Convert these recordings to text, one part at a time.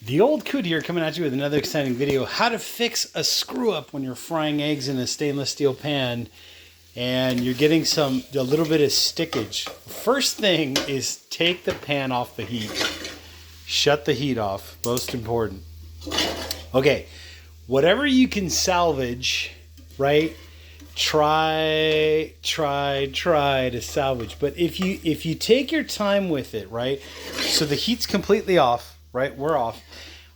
The old coot here coming at you with another exciting video. How to fix a screw up when you're frying eggs in a stainless steel pan and you're getting a little bit of stickage. First thing is take the pan off the heat. Shut the heat off, most important. Okay, whatever you can salvage, right? Try to salvage. But if you take your time with it, right? So the heat's completely off, right? We're off.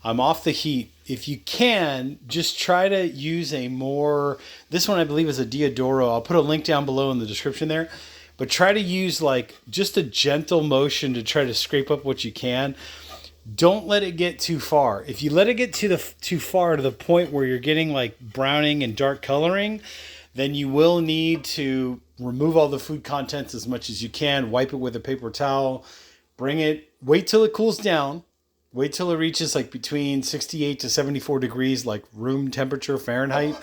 I'm off the heat. If you can, just try to use this one I believe is a Dehydrator. I'll put a link down below in the description there. But try to use like just a gentle motion to try to scrape up what you can. Don't let it get too far. If you let it get too far to the point where you're getting like browning and dark coloring, then you will need to remove all the food contents as much as you can. Wipe it with a paper towel. Wait till it cools down. Wait till it reaches like between 68 to 74 degrees, like room temperature Fahrenheit,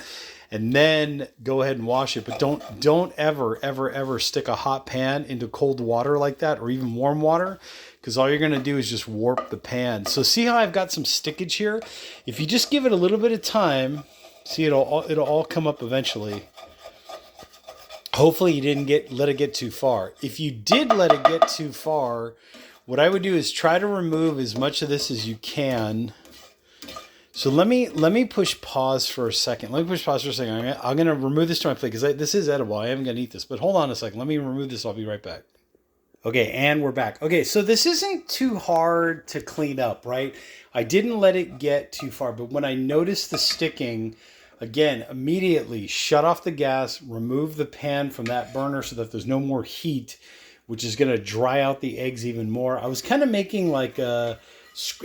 and then go ahead and wash it. But don't ever stick a hot pan into cold water like that, or even warm water, because all you're going to do is just warp the pan. So see how I've got some stickage here? If you just give it a little bit of time, see it'll all come up eventually. Hopefully you didn't let it get too far. If you did let it get too far, what I would do is try to remove as much of this as you can. So let me push pause for a second. I'm going to remove this to my plate because this is edible. I am going to eat this, but hold on a second. Let me remove this. I'll be right back. Okay, and we're back. Okay, so this isn't too hard to clean up, right? I didn't let it get too far, but when I noticed the sticking, again, immediately shut off the gas, remove the pan from that burner so that there's no more heat, which is going to dry out the eggs even more. I was kind of making like a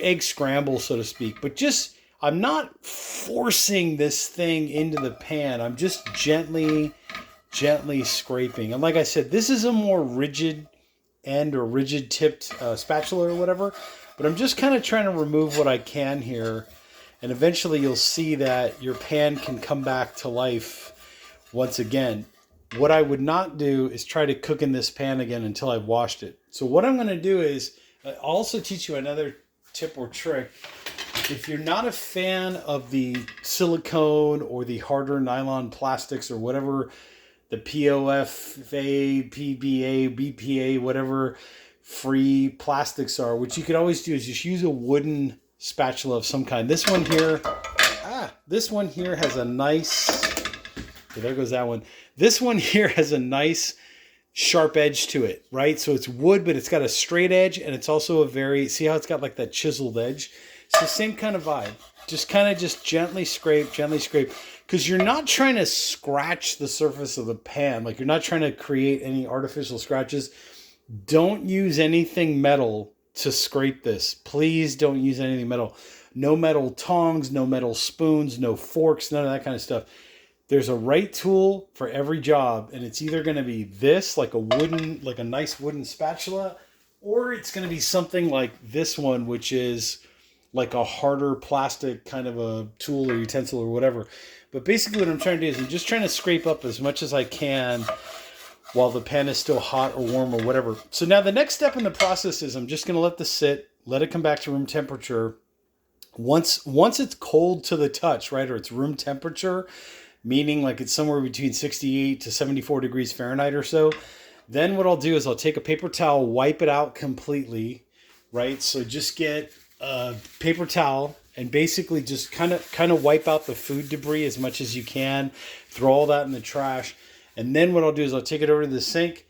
egg scramble, so to speak, but I'm not forcing this thing into the pan. I'm just gently scraping. And like I said, this is a more rigid end or rigid tipped spatula or whatever, but I'm just kind of trying to remove what I can here. And eventually you'll see that your pan can come back to life once again. What I would not do is try to cook in this pan again until I've washed it. So what I'm going to do is I'll also teach you another tip or trick. If you're not a fan of the silicone or the harder nylon plastics or whatever, the POFA, PBA, BPA, whatever free plastics are, what you could always do is just use a wooden spatula of some kind. This one here has a nice, okay, there goes that one. This one here has a nice sharp edge to it, right? So it's wood, but it's got a straight edge, and it's also see how it's got like that chiseled edge? It's the same kind of vibe. Just gently scrape, because you're not trying to scratch the surface of the pan. Like, you're not trying to create any artificial scratches. Don't use anything metal to scrape this. Please don't use anything metal. No metal tongs, no metal spoons, no forks, none of that kind of stuff. There's a right tool for every job, and it's either going to be this, like a nice wooden spatula, or it's going to be something like this one, which is like a harder plastic kind of a tool or utensil or whatever. But basically what I'm trying to do is I'm just trying to scrape up as much as I can while the pan is still hot or warm or whatever. So now the next step in the process is I'm just going to let this sit, let it come back to room temperature. Once it's cold to the touch, right, or it's room temperature, meaning like it's somewhere between 68 to 74 degrees Fahrenheit or so, then what I'll do is I'll take a paper towel, wipe it out completely, right? So just get a paper towel and basically just kind of wipe out the food debris as much as you can, throw all that in the trash. And then what I'll do is I'll take it over to the sink,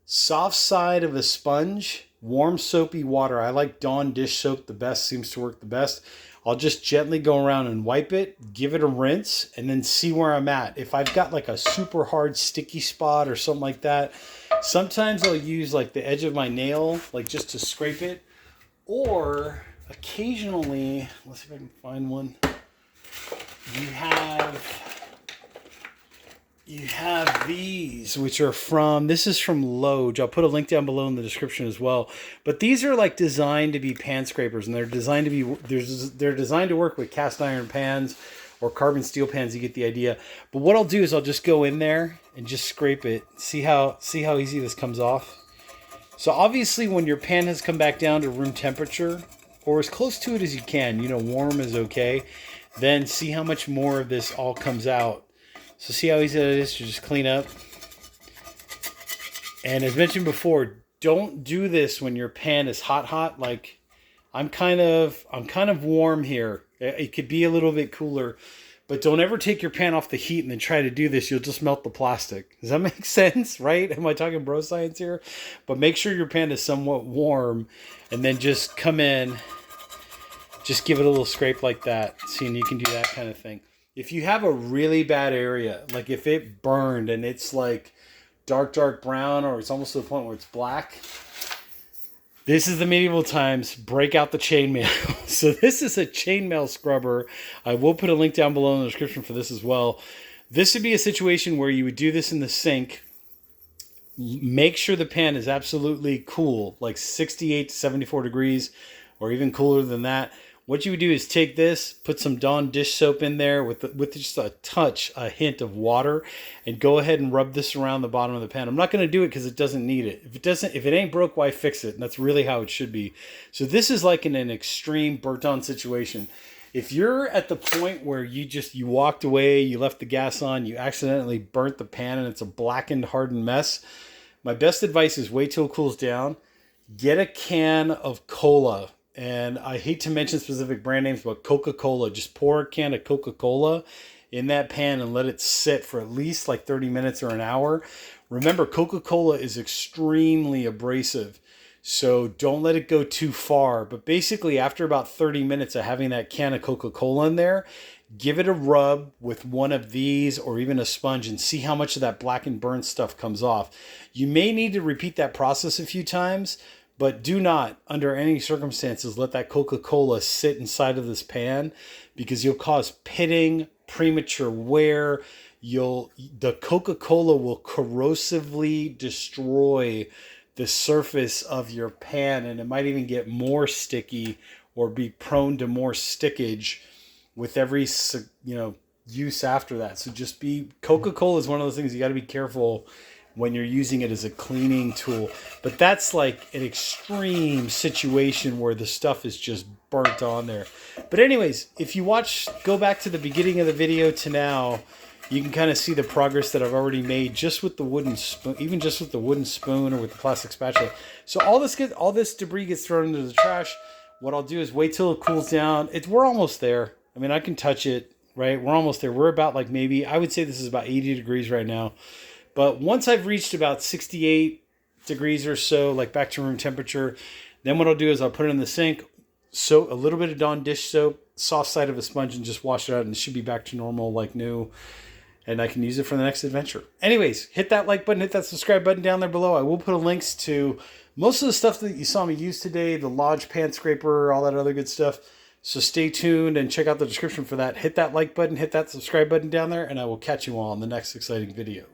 soft side of a sponge, warm soapy water. I like Dawn dish soap the best, seems to work the best. I'll just gently go around and wipe it, give it a rinse, and then see where I'm at. If I've got like a super hard sticky spot or something like that, sometimes I'll use like the edge of my nail, like just to scrape it. Or occasionally, let's see if I can find one. You have these, which are this is from Lube. I'll put a link down below in the description as well. But these are like designed to be pan scrapers, and they're designed to work with cast iron pans or carbon steel pans. You get the idea. But what I'll do is I'll just go in there and just scrape it. See how easy this comes off? So obviously when your pan has come back down to room temperature, or as close to it as you can. You know, warm is okay. Then see how much more of this all comes out. So see how easy it is to just clean up. And as mentioned before, don't do this when your pan is hot. Like I'm kind of warm here. It could be a little bit cooler, but don't ever take your pan off the heat and then try to do this. You'll just melt the plastic. Does that make sense, right? Am I talking bro science here? But make sure your pan is somewhat warm, and then just come in, just give it a little scrape like that. See, and you can do that kind of thing. If you have a really bad area, like if it burned and it's like dark brown, or it's almost to the point where it's black, this is the medieval times. Break out the chainmail. So this is a chainmail scrubber. I will put a link down below in the description for this as well. This would be a situation where you would do this in the sink. Make sure the pan is absolutely cool, like 68 to 74 degrees, or even cooler than that. What you would do is take this, put some Dawn dish soap in there with just a hint of water, and go ahead and rub this around the bottom of the pan. I'm not going to do it because it doesn't need it. If it ain't broke, why fix it? And that's really how it should be. So this is like in an extreme burnt on situation. If you're at the point where you walked away, you left the gas on, you accidentally burnt the pan and it's a blackened, hardened mess, my best advice is wait till it cools down. Get a can of cola. And I hate to mention specific brand names, but Coca-Cola. Just pour a can of Coca-Cola in that pan and let it sit for at least like 30 minutes or an hour. Remember, Coca-Cola is extremely abrasive, so don't let it go too far. But basically, after about 30 minutes of having that can of Coca-Cola in there, give it a rub with one of these or even a sponge and see how much of that black and burnt stuff comes off. You may need to repeat that process a few times, but do not, under any circumstances, let that Coca-Cola sit inside of this pan, because you'll cause pitting, premature wear. The Coca-Cola will corrosively destroy the surface of your pan, and it might even get more sticky or be prone to more stickage with every use after that. So Coca-Cola is one of those things you got to be careful when you're using it as a cleaning tool. But that's like an extreme situation where the stuff is just burnt on there. But anyways, if you go back to the beginning of the video to now, you can kind of see the progress that I've already made just with the wooden spoon, even just with the wooden spoon or with the plastic spatula. So all this debris gets thrown into the trash. What I'll do is wait till it cools down. We're almost there. I mean, I can touch it, right? We're almost there. We're about like I would say this is about 80 degrees right now. But once I've reached about 68 degrees or so, like back to room temperature, then what I'll do is I'll put it in the sink, so a little bit of Dawn dish soap, soft side of a sponge, and just wash it out, and it should be back to normal like new. And I can use it for the next adventure. Anyways, hit that like button, hit that subscribe button down there below. I will put links to most of the stuff that you saw me use today, the Lodge pan scraper, all that other good stuff. So stay tuned and check out the description for that. Hit that like button, hit that subscribe button down there, and I will catch you all in the next exciting video.